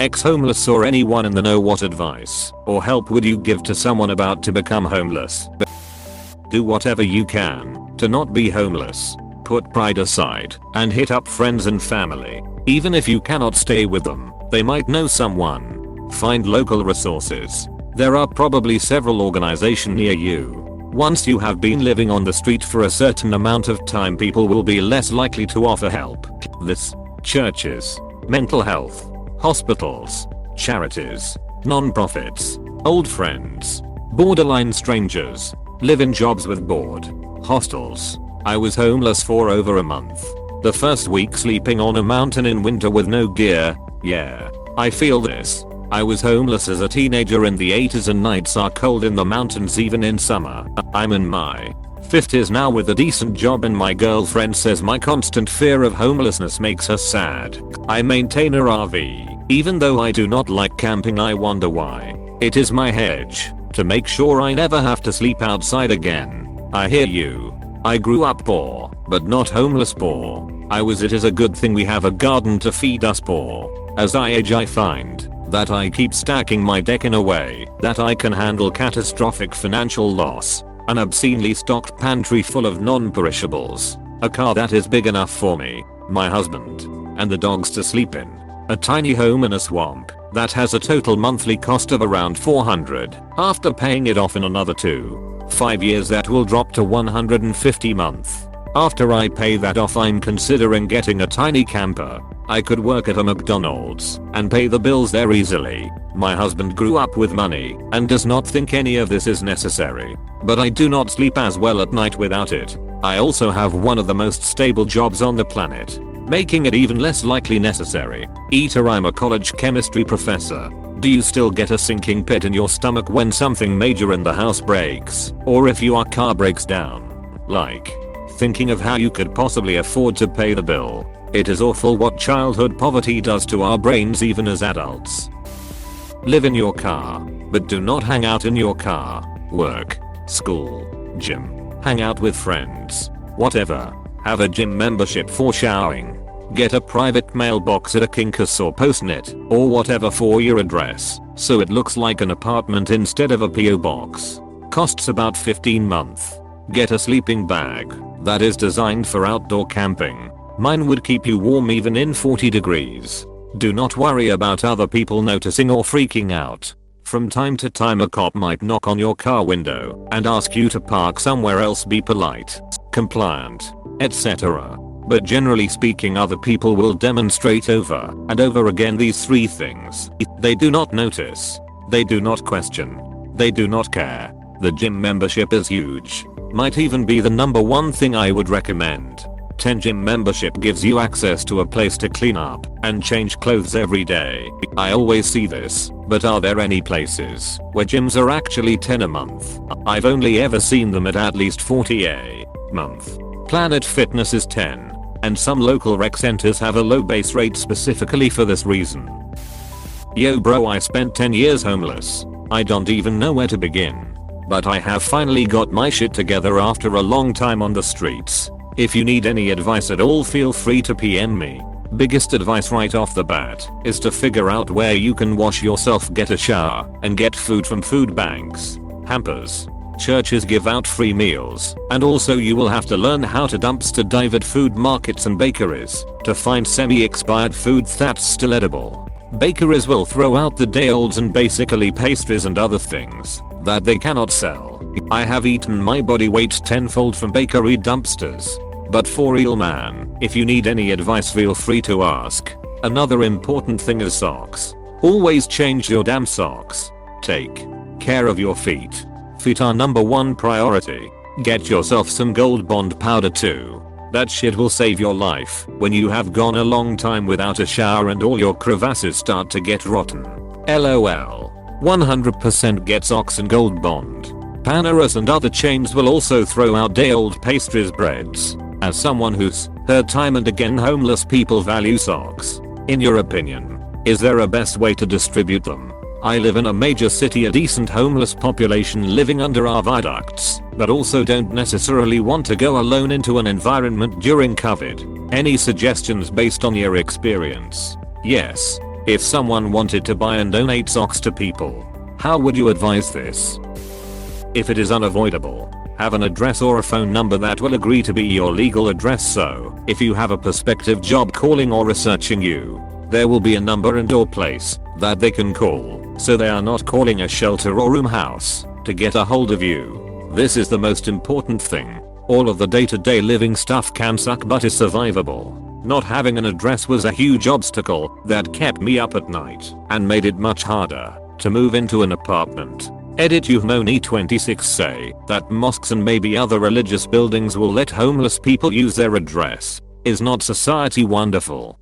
Ex-homeless or anyone in the know, what advice or help would you give to someone about to become homeless? Do whatever you can to not be homeless. Put pride aside and hit up friends and family. Even if you cannot stay with them, they might know someone. Find local resources. There are probably several organizations near you. Once you have been living on the street for a certain amount of time, people will be less likely to offer help. This: churches, mental health, hospitals, charities, non-profits, old friends, borderline strangers, live-in jobs with board, hostels. I was homeless for over a month. The first week sleeping on a mountain in winter with no gear. Yeah, I feel this. I was homeless as a teenager in the 80s and nights are cold in the mountains even in summer. I'm in my 50s now with a decent job and my girlfriend says my constant fear of homelessness makes her sad. I maintain a RV. Even though I do not like camping, I wonder why. It is my hedge to make sure I never have to sleep outside again. I hear you. I grew up poor, but not homeless poor. It is a good thing we have a garden to feed us poor. As I age, I find that I keep stacking my deck in a way that I can handle catastrophic financial loss. An obscenely stocked pantry full of non-perishables. A car that is big enough for me, my husband, and the dogs to sleep in. A tiny home in a swamp that has a total monthly cost of around $400. After paying it off in another 5 years, that will drop to $150 a month. After I pay that off, I'm considering getting a tiny camper. I could work at a McDonald's and pay the bills there easily. My husband grew up with money and does not think any of this is necessary. But I do not sleep as well at night without it. I also have one of the most stable jobs on the planet, making it even less likely necessary. I'm a college chemistry professor. Do you still get a sinking pit in your stomach when something major in the house breaks, or if your car breaks down? Like, thinking of how you could possibly afford to pay the bill. It is awful what childhood poverty does to our brains even as adults. Live in your car, but do not hang out in your car. Work, school, gym, hang out with friends, whatever. Have a gym membership for showering. Get a private mailbox at a Kinkus or Postnet or whatever for your address, so it looks like an apartment instead of a PO box. Costs about $15 a month. Get a sleeping bag that is designed for outdoor camping. Mine would keep you warm even in 40 degrees. Do not worry about other people noticing or freaking out. From time to time a cop might knock on your car window and ask you to park somewhere else. Be polite, compliant, etc. But generally speaking, other people will demonstrate over and over again these 3 things. They do not notice. They do not question. They do not care. The gym membership is huge. Might even be the #1 thing I would recommend. 10 gym membership gives you access to a place to clean up and change clothes every day. I always see this, but are there any places where gyms are actually 10 a month? I've only ever seen them at least 40 a month. Planet Fitness is 10. And some local rec centers have a low base rate specifically for this reason. Yo bro, I spent 10 years homeless. I don't even know where to begin. But I have finally got my shit together after a long time on the streets. If you need any advice at all, feel free to PM me. Biggest advice right off the bat is to figure out where you can wash yourself, get a shower, and get food from food banks, hampers. Churches give out free meals, and also you will have to learn how to dumpster dive at food markets and bakeries to find semi-expired food that's still edible. Bakeries will throw out the day olds and basically pastries and other things that they cannot sell. I have eaten my body weight tenfold from bakery dumpsters. But for real man, if you need any advice, feel free to ask. Another important thing is socks. Always change your damn socks. Take care of your feet. Feet are #1 priority. Get yourself some Gold Bond powder too. That shit will save your life when you have gone a long time without a shower and all your crevasses start to get rotten. LOL. 100% get socks and Gold Bond. Paneras and other chains will also throw out day old pastries, breads. As someone who's heard time and again homeless people value socks, in your opinion, is there a best way to distribute them? I live in a major city, a decent homeless population living under our viaducts, but also don't necessarily want to go alone into an environment during COVID. Any suggestions based on your experience? Yes. If someone wanted to buy and donate socks to people, how would you advise this? If it is unavoidable, have an address or a phone number that will agree to be your legal address, so if you have a prospective job calling or researching you, there will be a number and or place that they can call, so they are not calling a shelter or room house to get a hold of you. This is the most important thing. All of the day-to-day living stuff can suck but is survivable. Not having an address was a huge obstacle that kept me up at night and made it much harder to move into an apartment. Edit You've26 say that mosques and maybe other religious buildings will let homeless people use their address. Is not society wonderful?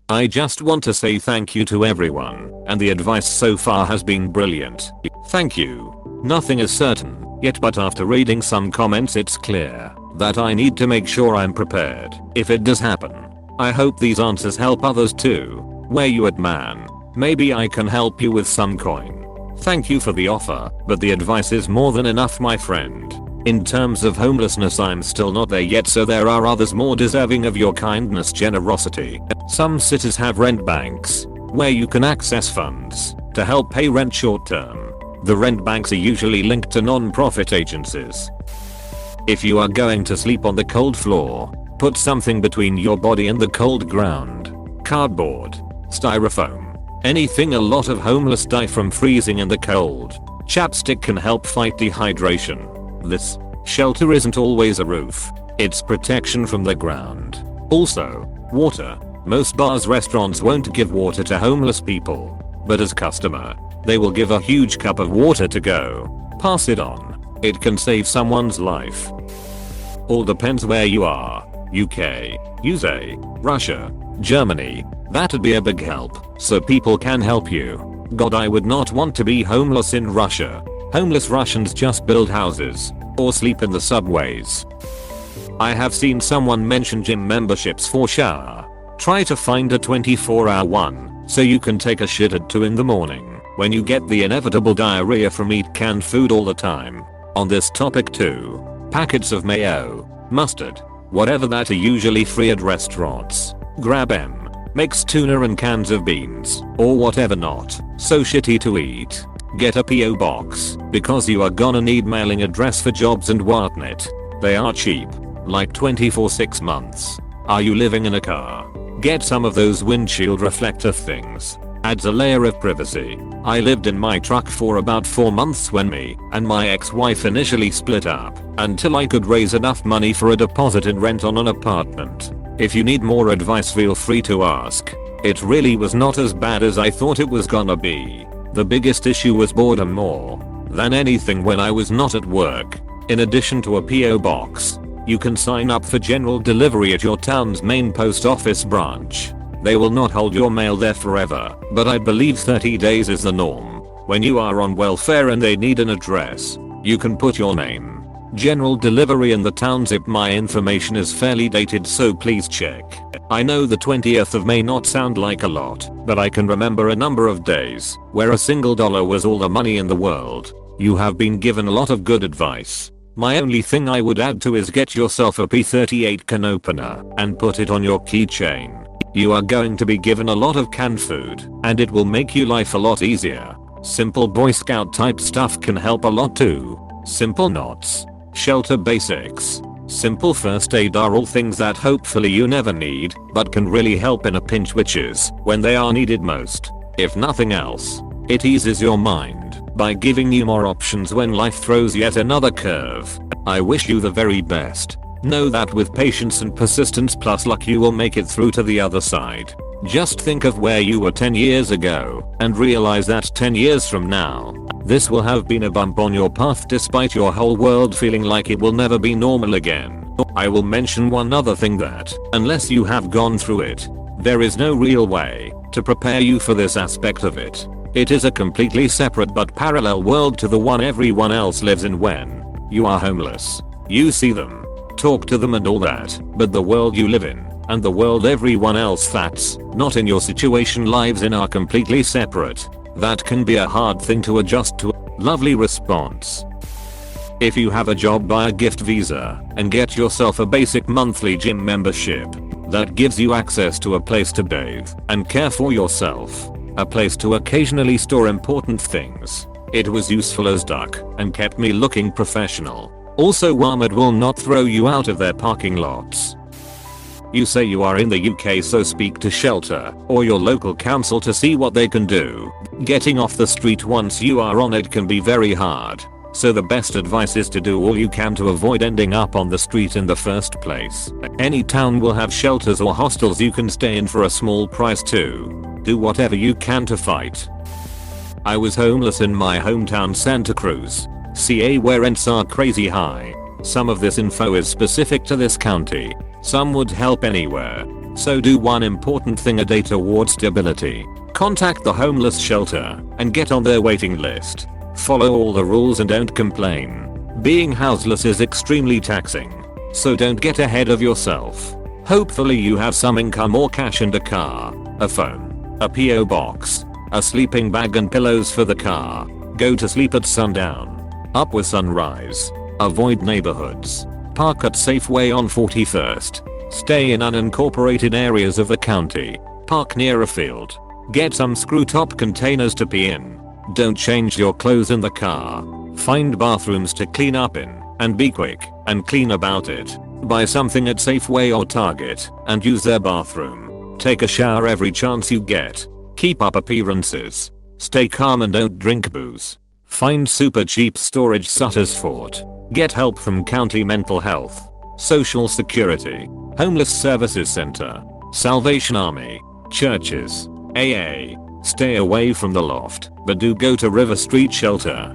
I just want to say thank you to everyone, and the advice so far has been brilliant. Thank you. Nothing is certain yet, but after reading some comments it's clear that I need to make sure I'm prepared if it does happen. I hope these answers help others too. Where you at, man? Maybe I can help you with some coin. Thank you for the offer, but the advice is more than enough, my friend. In terms of homelessness, I'm still not there yet, so there are others more deserving of your kindness, generosity. Some cities have rent banks where you can access funds to help pay rent short term. The rent banks are usually linked to non-profit agencies. If you are going to sleep on the cold floor, put something between your body and the cold ground. Cardboard, styrofoam, anything. A lot of homeless die from freezing in the cold. Chapstick can help fight dehydration. This shelter isn't always a roof, it's protection from the ground. Also, water. Most bars, restaurants won't give water to homeless people, but as customer, they will give a huge cup of water to go. Pass it on. It can save someone's life. All depends where you are. UK, USA, Russia, Germany. That'd be a big help, so people can help you. God, I would not want to be homeless in Russia. Homeless Russians just build houses or sleep in the subways. I have seen someone mention gym memberships for shower. Try to find a 24-hour one so you can take a shit at 2 in the morning when you get the inevitable diarrhea from eat canned food all the time. On this topic too, packets of mayo, mustard, whatever that are usually free at restaurants. Grab them. Mix tuna and cans of beans or whatever not so shitty to eat. Get a PO box because you are gonna need mailing address for jobs and whatnot. They are cheap, like 20 for 6 months. Are you living in a car? Get some of those windshield reflector things. Adds a layer of privacy. I lived in my truck for about 4 months when me and my ex-wife initially split up until I could raise enough money for a deposit and rent on an apartment. If you need more advice, feel free to ask. It really was not as bad as I thought it was gonna be. The biggest issue was boredom more than anything when I was not at work. In addition to a PO box, you can sign up for general delivery at your town's main post office branch. They will not hold your mail there forever, but I believe 30 days is the norm. When you are on welfare and they need an address, you can put your name. General delivery in the town zip. My information is fairly dated, so please check. I know the 20th of May not sound like a lot, but I can remember a number of days where a single dollar was all the money in the world. You have been given a lot of good advice. My only thing I would add to is get yourself a P38 can opener and put it on your keychain. You are going to be given a lot of canned food and it will make your life a lot easier. Simple Boy Scout type stuff can help a lot too. Simple knots, shelter basics, simple first aid are all things that hopefully you never need but can really help in a pinch, which is when they are needed most. If nothing else, it eases your mind by giving you more options when life throws yet another curve. I wish you the very best. Know that with patience and persistence plus luck you will make it through to the other side. Just think of where you were 10 years ago and realize that 10 years from now, this will have been a bump on your path despite your whole world feeling like it will never be normal again. I will mention one other thing, that unless you have gone through it, there is no real way to prepare you for this aspect of it. It is a completely separate but parallel world to the one everyone else lives in. When you are homeless, you see them, talk to them and all that, but the world you live in and the world everyone else that's not in your situation lives in are completely separate. That can be a hard thing to adjust to. Lovely response. If you have a job, buy a gift visa and get yourself a basic monthly gym membership. that gives you access to a place to bathe and care for yourself. A place to occasionally store important things. It was useful as duck and kept me looking professional. Also, Walmart will not throw you out of their parking lots. You say you are in the UK, so speak to shelter or your local council to see what they can do. Getting off the street once you are on it can be very hard. So the best advice is to do all you can to avoid ending up on the street in the first place. Any town will have shelters or hostels you can stay in for a small price too. Do whatever you can to fight. I was homeless in my hometown Santa Cruz, CA, where rents are crazy high. Some of this info is specific to this county. Some would help anywhere. So do one important thing a day toward stability. Contact the homeless shelter and get on their waiting list. Follow all the rules and don't complain. Being houseless is extremely taxing. So don't get ahead of yourself. Hopefully you have some income or cash and a car, a phone, a PO box, a sleeping bag and pillows for the car. Go to sleep at sundown. Up with sunrise. Avoid neighborhoods. Park at Safeway on 41st. Stay in unincorporated areas of the county. Park near a field. Get some screw top containers to pee in. Don't change your clothes in the car. Find bathrooms to clean up in and be quick and clean about it. Buy something at Safeway or Target and use their bathroom. Take a shower every chance you get. Keep up appearances. Stay calm and don't drink booze. Find super cheap storage Sutter's Fort. Get help from county mental health, social security, homeless services center, Salvation Army, churches, AA. Stay away from the loft, but do go to River Street Shelter.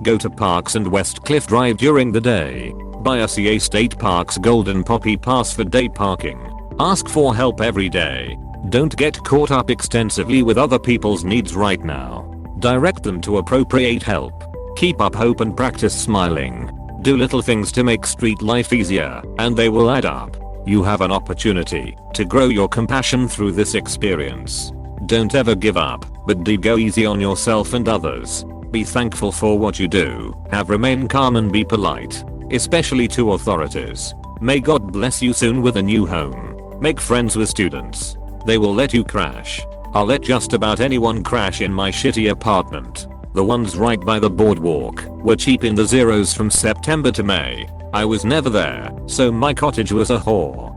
Go to parks and West Cliff Drive during the day. Buy a CA State Parks Golden Poppy Pass for day parking. Ask for help every day. Don't get caught up extensively with other people's needs right now. Direct them to appropriate help. Keep up hope and practice smiling. Do little things to make street life easier, and they will add up. You have an opportunity to grow your compassion through this experience. Don't ever give up, but do go easy on yourself and others. Be thankful for what you do. Remain calm and be polite, especially to authorities. May God bless you soon with a new home. Make friends with students. They will let you crash. I'll let just about anyone crash in my shitty apartment. The ones right by the boardwalk were cheap in the zeros from September to May. I was never there, so my cottage was a whore.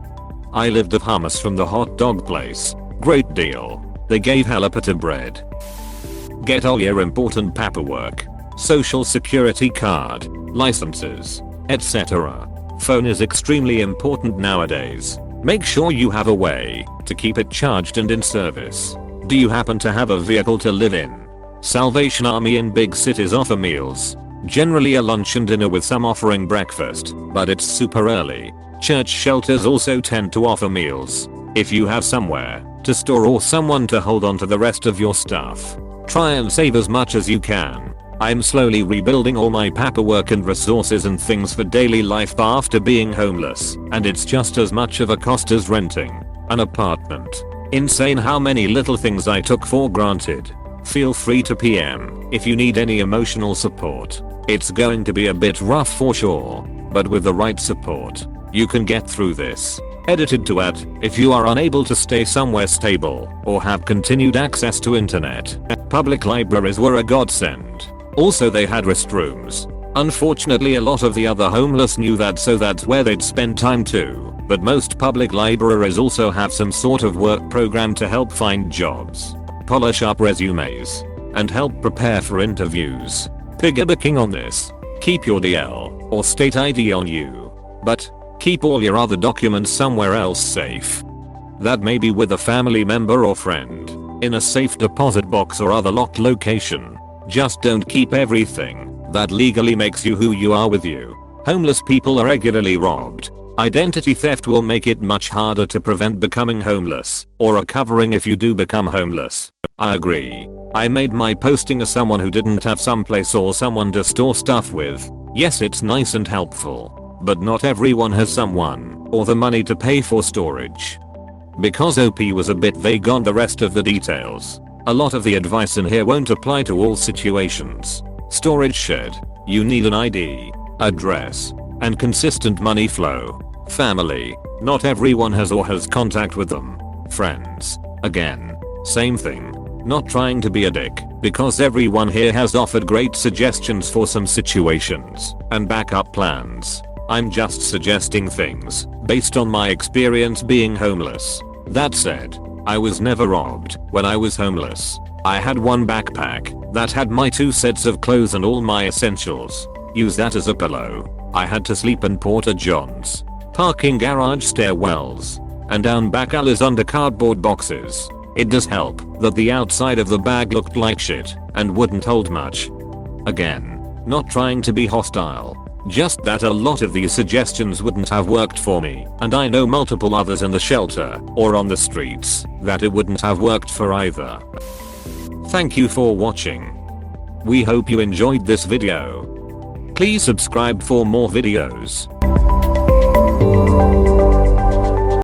I lived off hummus from the hot dog place. Great deal. They gave jalapeno bread. Get all your important paperwork. Social security card, licenses, etc. Phone is extremely important nowadays. Make sure you have a way to keep it charged and in service. Do you happen to have a vehicle to live in? Salvation Army in big cities offer meals. Generally a lunch and dinner with some offering breakfast, but it's super early. Church shelters also tend to offer meals. If you have somewhere to store or someone to hold on to the rest of your stuff, try and save as much as you can. I'm slowly rebuilding all my paperwork and resources and things for daily life after being homeless, and it's just as much of a cost as renting an apartment. Insane how many little things I took for granted. Feel free to PM if you need any emotional support. It's going to be a bit rough for sure, but with the right support, you can get through this. Edited to add, if you are unable to stay somewhere stable or have continued access to internet, public libraries were a godsend. Also they had restrooms. Unfortunately a lot of the other homeless knew that, so that's where they'd spend time too, but most public libraries also have some sort of work program to help find jobs, polish up resumes, and help prepare for interviews. Piggybacking on this, keep your DL or state ID on you, but keep all your other documents somewhere else safe. That may be with a family member or friend, in a safe deposit box or other locked location. Just don't keep everything that legally makes you who you are with you. Homeless people are regularly robbed. Identity theft will make it much harder to prevent becoming homeless or recovering if you do become homeless. I agree. I made my posting as someone who didn't have someplace or someone to store stuff with. Yes, it's nice and helpful, but not everyone has someone or the money to pay for storage. Because OP was a bit vague on the rest of the details, a lot of the advice in here won't apply to all situations. Storage shed, you need an ID, address, and consistent money flow. Family, Not everyone has or has contact with them. Friends. Again. Same thing. Not trying to be a dick, because everyone here has offered great suggestions for some situations and backup plans. I'm just suggesting things based on my experience being homeless. That said, I was never robbed when I was homeless. I had one backpack that had my 2 sets of clothes and all my essentials. Use that as a pillow. I had to sleep in Porta Johns, parking garage stairwells, and down back alleys under cardboard boxes. It does help that the outside of the bag looked like shit and wouldn't hold much. Again, not trying to be hostile, just that a lot of these suggestions wouldn't have worked for me, and I know multiple others in the shelter or on the streets that it wouldn't have worked for either. Thank you for watching. We hope you enjoyed this video. Please subscribe for more videos.